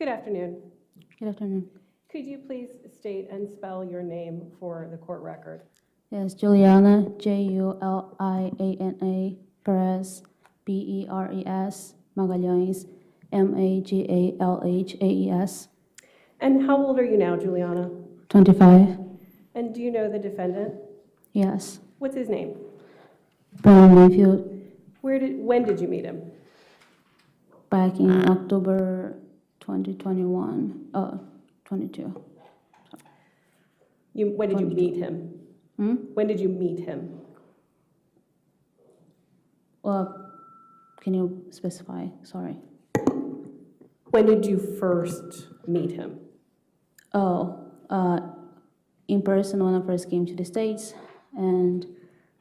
Good afternoon. Good afternoon. Could you please state and spell your name for the court record? Yes, Juliana, Juliana, Perez, Beres, Magalhães, Magalhaes. And how old are you now, Juliana? 25. And do you know the defendant? Yes. What's his name? Banfield. When did you meet him? Back in October 2021. 22. When did you meet him? Hmm? When did you meet him? Well, can you specify? Sorry. When did you first meet him? In person when I first came to the States, and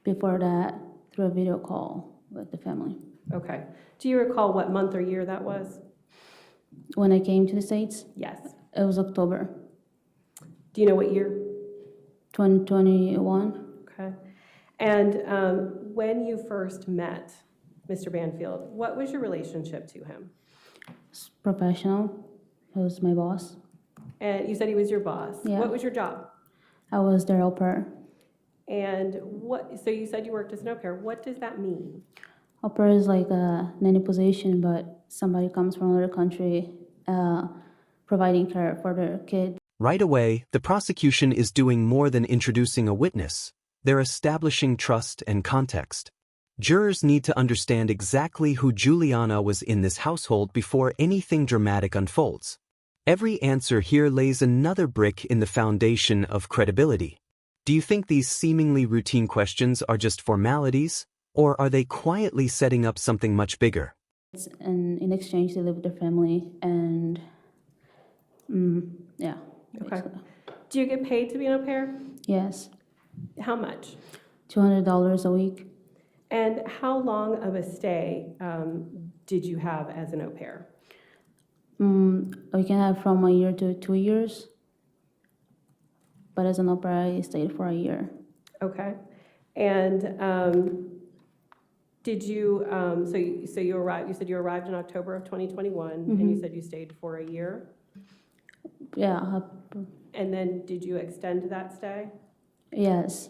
before that, through a video call with the family. Okay. Do you recall what month or year that was? When I came to the States, Yes. it was October Do you know what year? 2021. Okay. And when you first met Mr. Banfield, what was your relationship to him? It's professional. He was my boss. And you said he was your boss. Yeah. What was your job? I was their au pair. And so you said you worked as an au pair. What does that mean? Au pair is like a nanny position, but somebody comes from another country providing care for their kid. Right away, the prosecution is doing more than introducing a witness. They're establishing trust and context. Jurors need to understand exactly who Juliana was in this household before anything dramatic unfolds. Every answer here lays another brick in the foundation of credibility. Do you think these seemingly routine questions are just formalities, or are they quietly setting up something much bigger? And in exchange, they live with their family, and yeah. Okay. Basically. Do you get paid to be an au pair? Yes, How much? $200 a week. And how long of a stay did you have as an au pair? We can have from a year to 2 years, but as an au pair, I stayed for a year. Okay. And did you, so you arrived, you said you arrived in October of 2021, and you said you stayed for a year? Yeah, And then did you extend that stay? yes.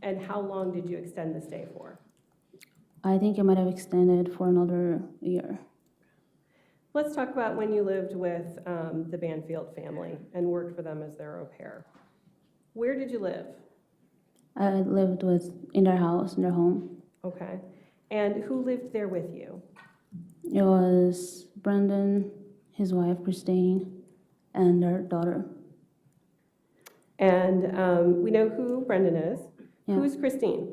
And how long did you extend the stay for? I think I might have extended for another year. Let's talk about when you lived with the Banfield family and worked for them as their au pair. Where did you live? I lived in their house, in their home. Okay. And who lived there with you? It was Brendan, his wife, Christine, and their daughter. And we know who Brendan is. Yeah. Who's Christine?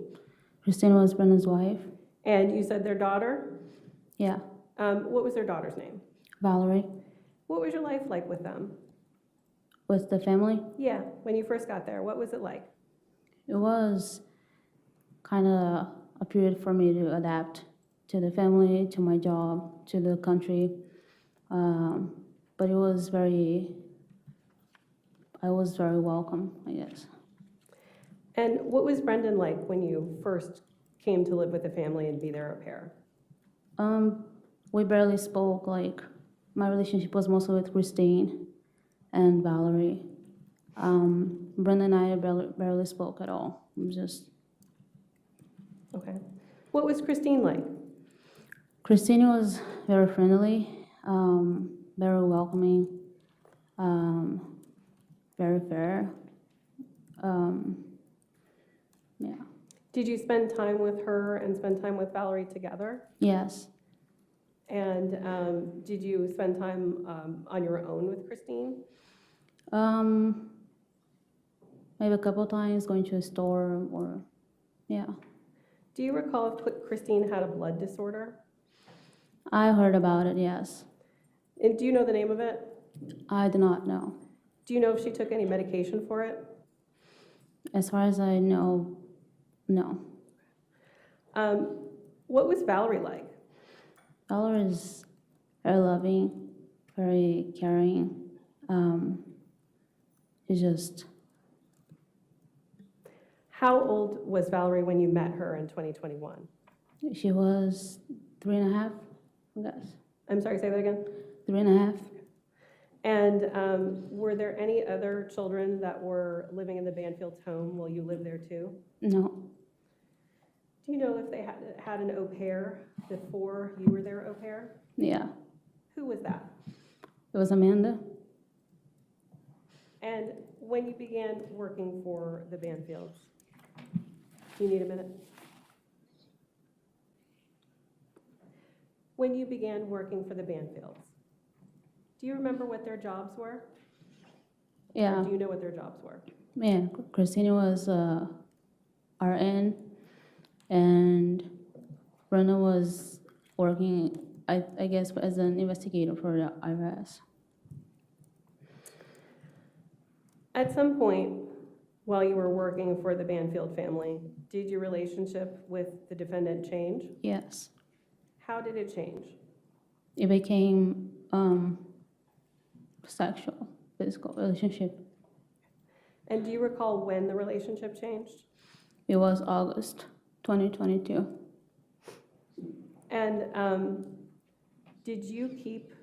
Christine was Brendan's wife. And you said their daughter? Yeah. What was their daughter's name? Valerie. What was your life like with them? With the family. Yeah, when you first got there, what was it like? It was kind of a period for me to adapt to the family, to my job, to the country. But I was very welcome, I guess. And what was Brendan like when you first came to live with the family and be their au pair? We barely spoke. Like, my relationship was mostly with Christine and Valerie. Brendan and I barely spoke at all. It was just... Okay. What was Christine like? Christine was very friendly, very welcoming, very fair. Yeah. Did you spend time with her and spend time with Valerie together? Yes. And did you spend time on your own with Christine? Maybe a couple times going to a store or, yeah. Do you recall if Christine had a blood disorder? I heard about it, yes. And do you know the name of it? I do not know. Do you know if she took any medication for it? As far as I know, no. What was Valerie like? Valerie is very loving, very caring. She's just... How old was Valerie when you met her in 2021? She was 3.5, I guess. I'm sorry, say that again? 3.5. And were there any other children that were living in the Banfield's home while you lived there too? No. Do you know if they had an au pair before you were their au pair? Yeah. Who was that? It was Amanda. And when you began working for the Banfields, do you need a minute? When you began working for the Banfields, do you remember what their jobs were? Yeah. Or do you know what their jobs were? Yeah. Christina was RN, and Brenda was working, I guess, as an investigator for the IRS. At some point, while you were working for the Banfield family, did your relationship with the defendant change? Yes. How did it change? It became sexual, physical relationship. And do you recall when the relationship changed? It was August 2022. And did you keep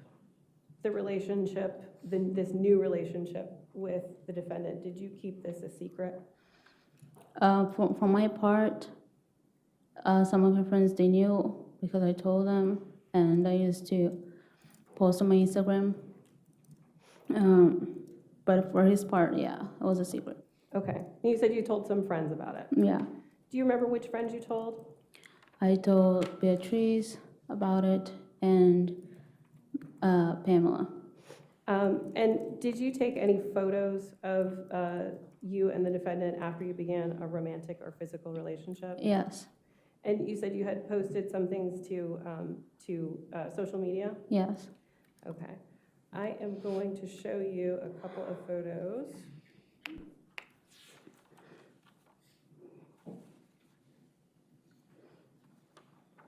the relationship, this new relationship with the defendant, did you keep this a secret? For my part, some of my friends, they knew because I told them, and I used to post on my Instagram. But for his part, yeah, it was a secret. Okay. You said you told some friends about it. Yeah. Do you remember which friends you told? I told Beatrice about it and Pamela. And did you take any photos of you and the defendant after you began a romantic or physical relationship? Yes. And you said you had posted some things to social media? Yes. Okay. I am going to show you a couple of photos.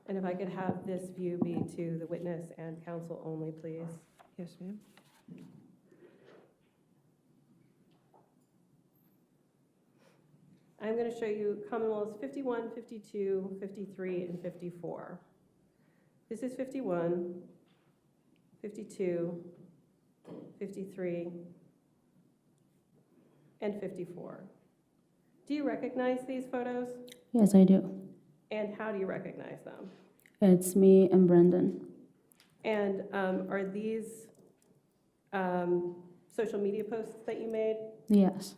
And if I could have this view be to the witness and counsel only, please. Yes, ma'am. I'm going to show you Commonwealths 51, 52, 53, and 54. This is 51, 52, 53, and 54. Do you recognize these photos? Yes, I do. And how do you recognize them? It's me and Brendan. And are these social media posts that you made? Yes.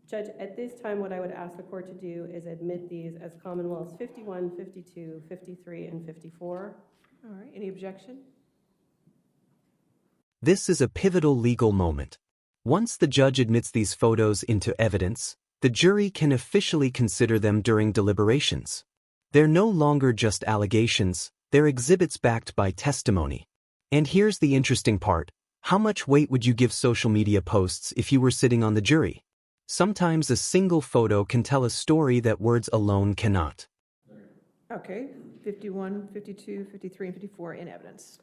Judge, at this time, what I would ask the court to do is admit these as Commonwealths 51, 52, 53, and 54. All right, any objection? This is a pivotal legal moment. Once the judge admits these photos into evidence, the jury can officially consider them during deliberations. They're no longer just allegations, they're exhibits backed by testimony. And here's the interesting part. How much weight would you give social media posts if you were sitting on the jury? Sometimes a single photo can tell a story that words alone cannot. Okay, 51, 52, 53, and 54 in evidence.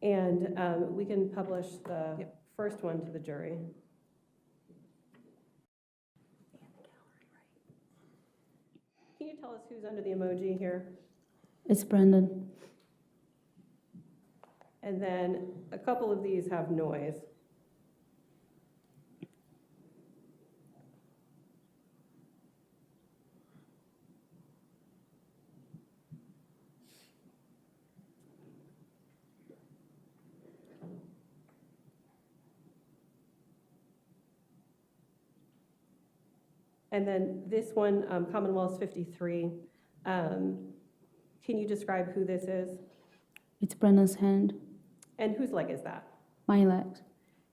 And we can publish the Yep. first one to the jury. Can you tell us who's under the emoji here? It's Brendan. And then a couple of these have noise. And then this one, Commonwealth's 53, can you describe who this is? It's Brendan's hand, And whose leg is that? my legs.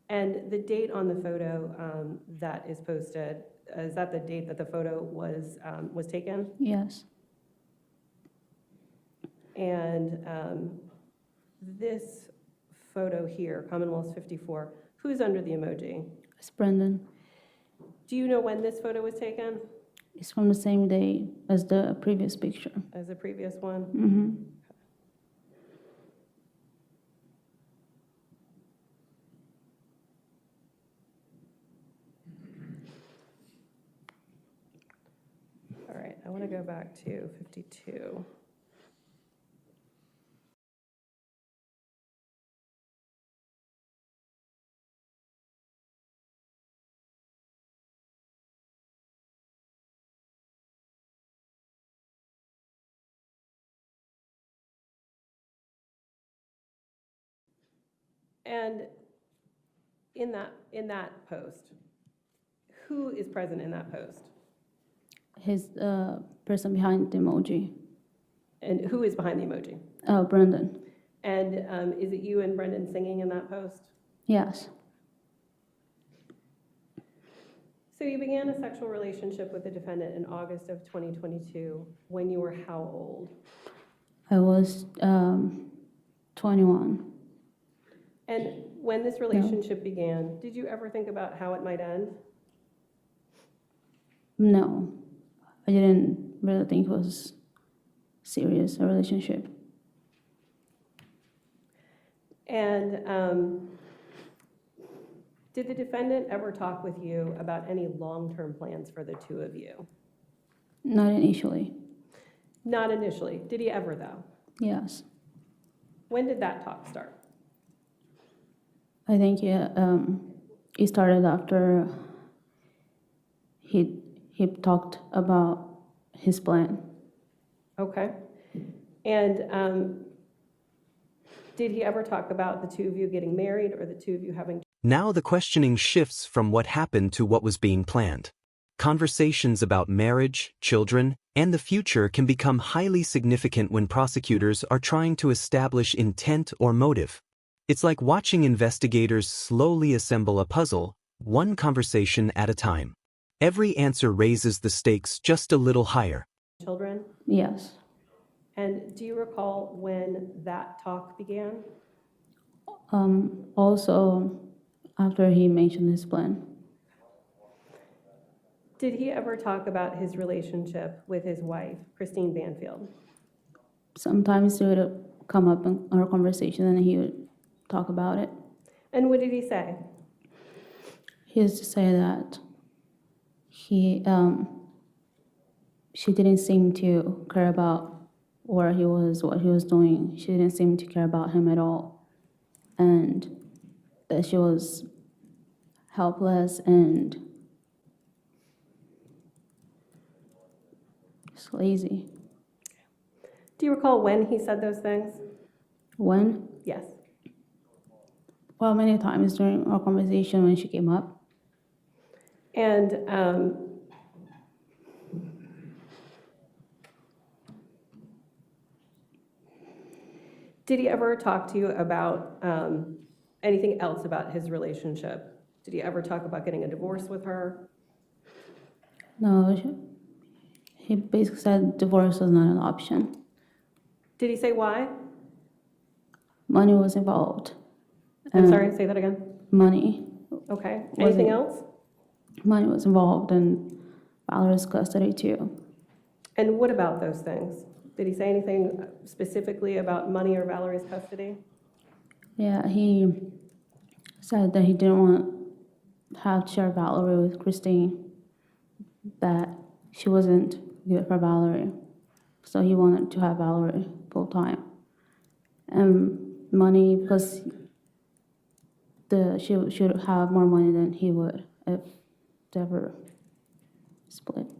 And the date on the photo that is posted, is that the date that the photo was taken? Yes. And this photo here, Commonwealth's 54, who's under the emoji? It's Brendan. Do you know when this photo was taken It's from the same day as the previous picture. as the previous one? Mm-hmm. All right, I want to go back to 52. And in that post, who is present in that post? His person behind the emoji, And who is behind the emoji? Brendan. And is it you and Brendan singing in that post? Yes, So you began a sexual relationship with the defendant in August of 2022 when you were how old? I was 21. And when this relationship began, did you ever think about how it might end? No, I didn't really think it was serious, a relationship. And did the defendant ever talk with you about any long-term plans for the two of you? Not initially. Not initially. Did he ever, though? Yes, When did that talk start? I think it started after he talked about his plan. Okay. And did he ever talk about the two of you getting married or the two of you having... Now the questioning shifts from what happened to what was being planned. Conversations about marriage, children, and the future can become highly significant when prosecutors are trying to establish intent or motive. It's like watching investigators slowly assemble a puzzle, one conversation at a time. Every answer raises the stakes just a little higher. children? Yes, And do you recall when that talk began? also after he mentioned his plan. Did he ever talk about his relationship with his wife, Christine Banfield? Sometimes it would come up in our conversation and he would talk about it. And what did he say? He used to say that she didn't seem to care about where he was, what he was doing. She didn't seem to care about him at all. And that she was helpless and just lazy. Do you recall when he said those things? When? Yes. Well, many times during our conversation when she came up. And did he ever talk to you about anything else about his relationship? Did he ever talk about getting a divorce with her? No, he basically said divorce was not an option. Did he say why? Money was involved. I'm sorry, say that again. Money. Okay. Wasn't- Anything else? Money was involved and Valerie's custody too. And what about those things? Did he say anything specifically about money or Valerie's custody? Yeah, he said that he didn't want to have to share Valerie with Christine, that she wasn't good for Valerie. So he wanted to have Valerie full time. And money, because she would have more money than he would if they ever split.